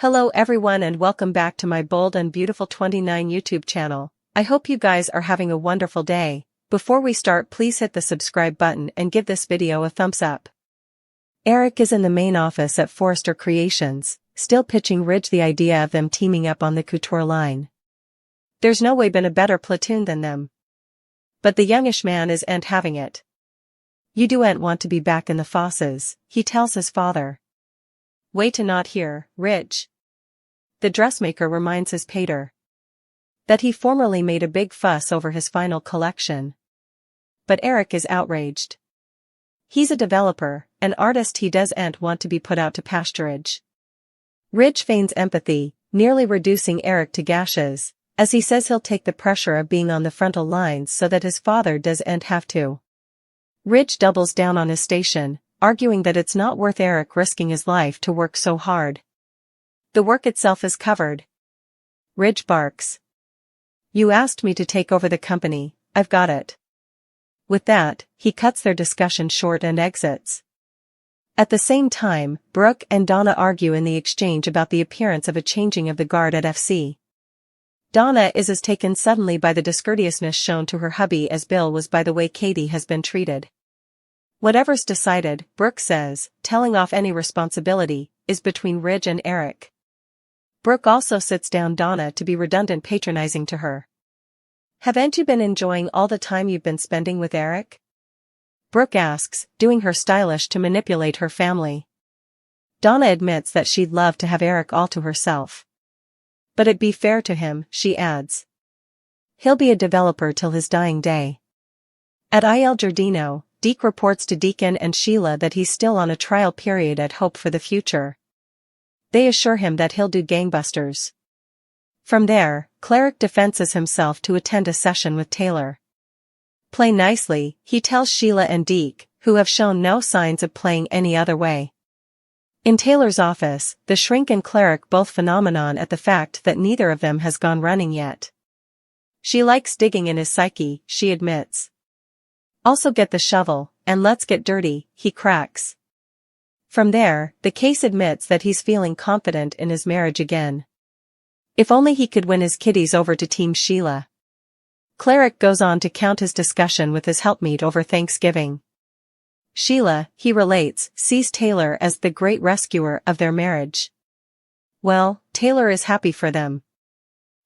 Hello everyone and welcome back to my Bold and Beautiful 29 YouTube channel. I hope you guys are having a wonderful day. Before we start, please hit the subscribe button and give this video a thumbs up. Eric is in the main office at Forrester Creations, still pitching Ridge the idea of them teaming up on the couture line. There's no way been a better platoon than them. But the youngish man is ain't having it. You do ain't want to be back in the fosses, he tells his father. Wait to not hear, Ridge. The dressmaker reminds his pater that he formerly made a big fuss over his final collection. But Eric is outraged. He's a developer, an artist, he doesn't want to be put out to pasturage. Ridge feigns empathy, nearly reducing Eric to gashes, as he says he'll take the pressure of being on the frontal lines so that his father doesn't have to. Ridge doubles down on his station, arguing that it's not worth Eric risking his life to work so hard. The work itself is covered. Ridge barks. You asked me to take over the company, I've got it. With that, he cuts their discussion short and exits. At the same time, Brooke and Donna argue in the exchange about the appearance of a changing of the guard at FC. Donna is as taken suddenly by the discourteousness shown to her hubby as Bill was by the way Katie has been treated. Whatever's decided, Brooke says, telling off any responsibility, is between Ridge and Eric. Brooke also sits down Donna to be redundant, patronizing to her. Haven't you been enjoying all the time you've been spending with Eric? Brooke asks, doing her stylish to manipulate her family. Donna admits that she'd love to have Eric all to herself. But it'd be fair to him, she adds. He'll be a developer till his dying day. At Il Giardino, Deke reports to Deacon and Sheila that he's still on a trial period at Hope for the future. They assure him that he'll do gangbusters. From there, Cleric defenses himself to attend a session with Taylor. Play nicely, he tells Sheila and Deke, who have shown no signs of playing any other way. In Taylor's office, the shrink and Cleric both phenomenon at the fact that neither of them has gone running yet. She likes digging in his psyche, she admits. Also get the shovel, and let's get dirty, he cracks. From there, the case admits that he's feeling confident in his marriage again. If only he could win his kiddies over to Team Sheila. Cleric goes on to count his discussion with his helpmeet over Thanksgiving. Sheila, he relates, sees Taylor as the great rescuer of their marriage. Well, Taylor is happy for them.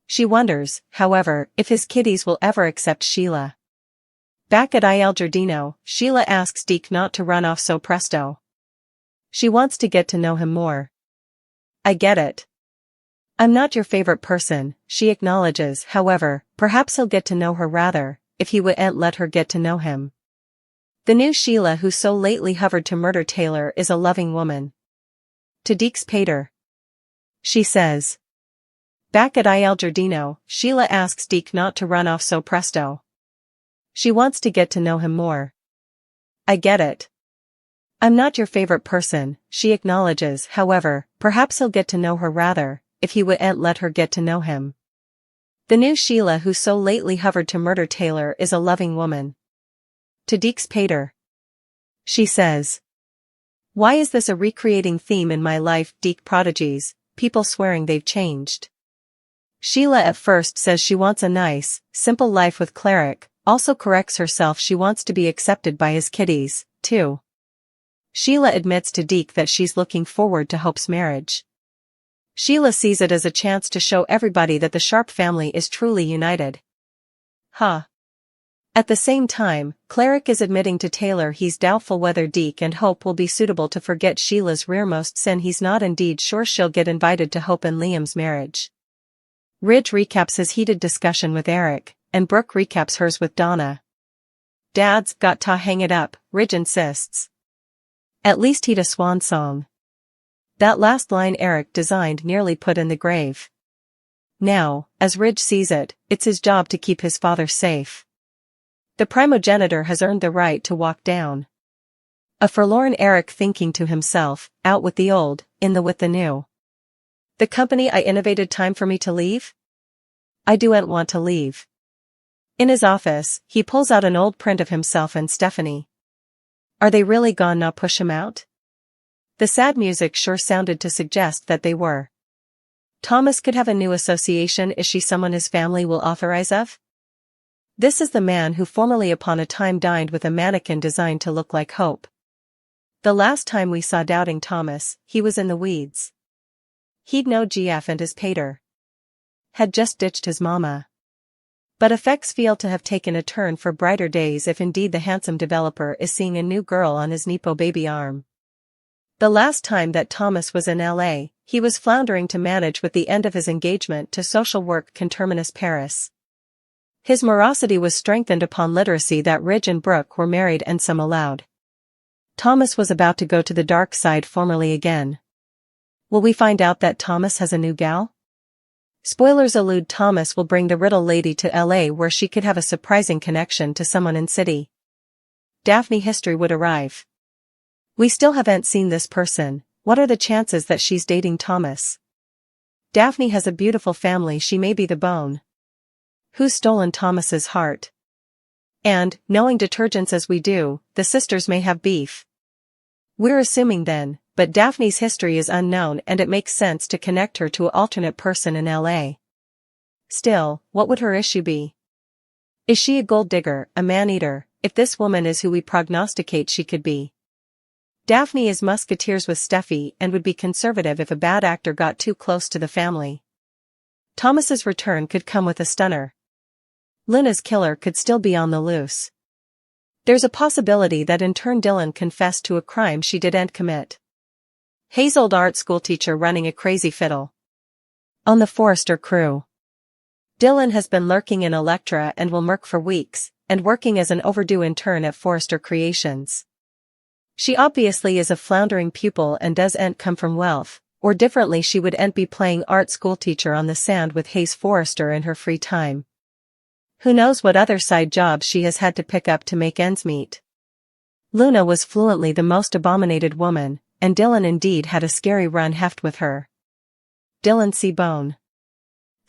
She wonders, however, if his kiddies will ever accept Sheila. Back at Il Giardino, Sheila asks Deke not to run off so presto. She wants to get to know him more. I get it. I'm not your favorite person, she acknowledges, however, perhaps he'll get to know her rather, if he wouldn't let her get to know him. The new Sheila who so lately hovered to murder Taylor is a loving woman. To Deke's pater. She says. Back at Il Giardino, Sheila asks Deke not to run off so presto. She wants to get to know him more. I get it. I'm not your favorite person, she acknowledges, however, perhaps he'll get to know her rather, if he wouldn't let her get to know him. The new Sheila who so lately hovered to murder Taylor is a loving woman. To Deke's pater. She says. Why is this a recreating theme in my life? Deke prodigies, people swearing they've changed. Sheila at first says she wants a nice, simple life with Cleric, also corrects herself she wants to be accepted by his kiddies, too. Sheila admits to Deke that she's looking forward to Hope's marriage. Sheila sees it as a chance to show everybody that the Sharp family is truly united. Huh. At the same time, Cleric is admitting to Taylor he's doubtful whether Deke and Hope will be suitable to forget Sheila's rearmost sin. He's not indeed sure she'll get invited to Hope and Liam's marriage. Ridge recaps his heated discussion with Eric, and Brooke recaps hers with Donna. Dad's got to hang it up, Ridge insists. At least he'd a swan song. That last line Eric designed nearly put in the grave. Now, as Ridge sees it, it's his job to keep his father safe. The primogenitor has earned the right to walk down. A forlorn Eric thinking to himself, out with the old, in with the new. The company I innovated, time for me to leave? I don't want to leave. In his office, he pulls out an old print of himself and Stephanie. Are they really gone now? Push him out? The sad music sure sounded to suggest that they were. Thomas could have a new association. Is she someone his family will authorize of? This is the man who formerly upon a time dined with a mannequin designed to look like Hope. The last time we saw Doubting Thomas, he was in the weeds. He'd no GF and his pater had just ditched his mama. But effects feel to have taken a turn for brighter days if indeed the handsome developer is seeing a new girl on his Nepo baby arm. The last time that Thomas was in LA, he was floundering to manage with the end of his engagement to social work conterminous Paris. His morosity was strengthened upon literacy that Ridge and Brooke were married and some allowed. Thomas was about to go to the dark side formerly again. Will we find out that Thomas has a new gal? Spoilers allude. Thomas will bring the Riddle lady to LA where she could have a surprising connection to someone in city. Daphne history would arrive. We still haven't seen this person. What are the chances that she's dating Thomas? Daphne has a beautiful family. She may be the bone who's stolen Thomas's heart. And, knowing detergents as we do, the sisters may have beef. We're assuming then, but Daphne's history is unknown and it makes sense to connect her to an alternate person in LA. Still, what would her issue be? Is she a gold digger, a man-eater, if this woman is who we prognosticate she could be? Daphne is musketeers with Steffi and would be conservative if a bad actor got too close to the family. Thomas's return could come with a stunner. Luna's killer could still be on the loose. There's a possibility that in turn Dylan confessed to a crime she didn't commit. Hayes' old art school teacher running a crazy fiddle on the Forrester crew. Dylan has been lurking in Electra and will murk for weeks, and working as an overdue intern at Forrester Creations. She obviously is a floundering pupil and doesn't come from wealth, or differently she wouldn't be playing art school teacher on the sand with Hayes Forrester in her free time. Who knows what other side jobs she has had to pick up to make ends meet. Luna was fluently the most abominated woman, and Dylan indeed had a scary run heft with her. Dylan see bone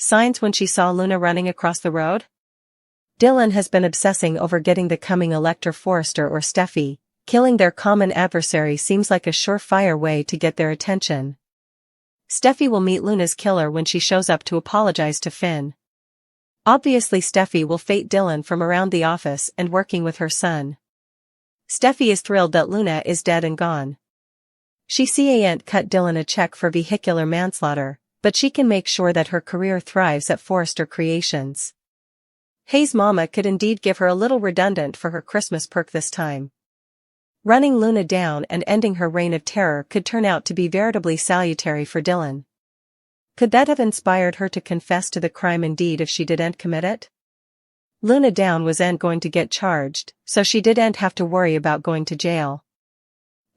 signs when she saw Luna running across the road? Dylan has been obsessing over getting the coming Electra Forrester or Steffi. Killing their common adversary seems like a surefire way to get their attention. Steffi will meet Luna's killer when she shows up to apologize to Finn. Obviously Steffi will fate Dylan from around the office and working with her son. Steffi is thrilled that Luna is dead and gone. She can't cut Dylan a check for vehicular manslaughter, but she can make sure that her career thrives at Forrester Creations. Hayes' mama could indeed give her a little redundant for her Christmas perk this time. Running Luna down and ending her reign of terror could turn out to be veritably salutary for Dylan. Could that have inspired her to confess to the crime indeed if she didn't commit it? Luna down wasn't going to get charged, so she didn't have to worry about going to jail.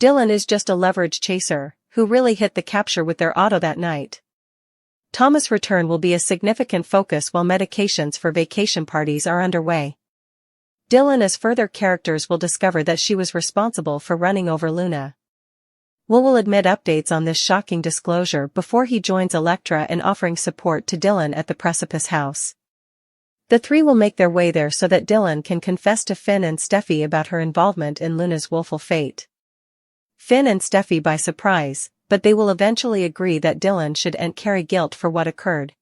Dylan is just a leverage chaser, who really hit the capture with their auto that night. Thomas' return will be a significant focus while medications for vacation parties are underway. Dylan as further characters will discover that she was responsible for running over Luna. Will admit updates on this shocking disclosure before he joins Electra in offering support to Dylan at the Precipice House. The three will make their way there so that Dylan can confess to Finn and Steffi about her involvement in Luna's woeful fate. Finn and Steffi by surprise, but they will eventually agree that Dylan shouldn't carry guilt for what occurred.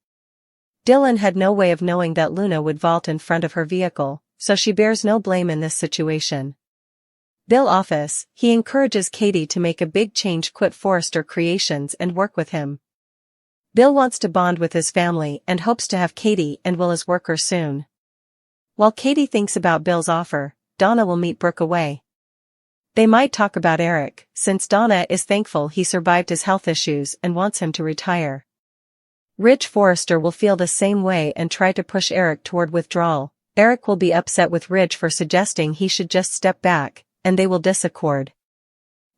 Dylan had no way of knowing that Luna would vault in front of her vehicle, so she bears no blame in this situation. Bill office, he encourages Katie to make a big change, quit Forrester Creations and work with him. Bill wants to bond with his family and hopes to have Katie and Will as workers soon. While Katie thinks about Bill's offer, Donna will meet Brooke away. They might talk about Eric, since Donna is thankful he survived his health issues and wants him to retire. Ridge Forrester will feel the same way and try to push Eric toward withdrawal. Eric will be upset with Ridge for suggesting he should just step back, and they will disaccord.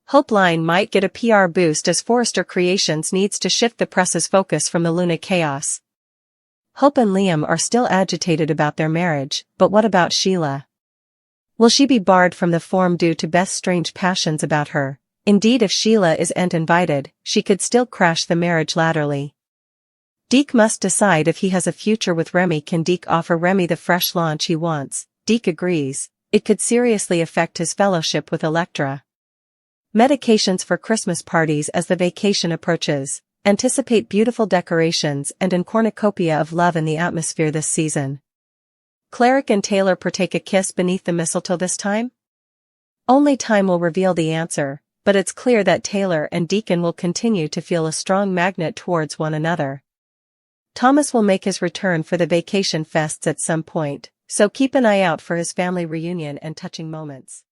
Hopeline might get a PR boost as Forrester Creations needs to shift the press's focus from the Luna chaos. Hope and Liam are still agitated about their marriage, but what about Sheila? Will she be barred from the forum due to Beth's strange passions about her? Indeed, if Sheila isn't invited, she could still crash the marriage laterally. Deke must decide if he has a future with Remy. Can Deke offer Remy the fresh launch he wants? Deke agrees. It could seriously affect his fellowship with Electra. Medications for Christmas parties as the vacation approaches. Anticipate beautiful decorations and a cornucopia of love in the atmosphere this season. Cleric and Taylor partake a kiss beneath the mistletoe this time? Only time will reveal the answer, but it's clear that Taylor and Deacon will continue to feel a strong magnet towards one another. Thomas will make his return for the vacation fests at some point, so keep an eye out for his family reunion and touching moments.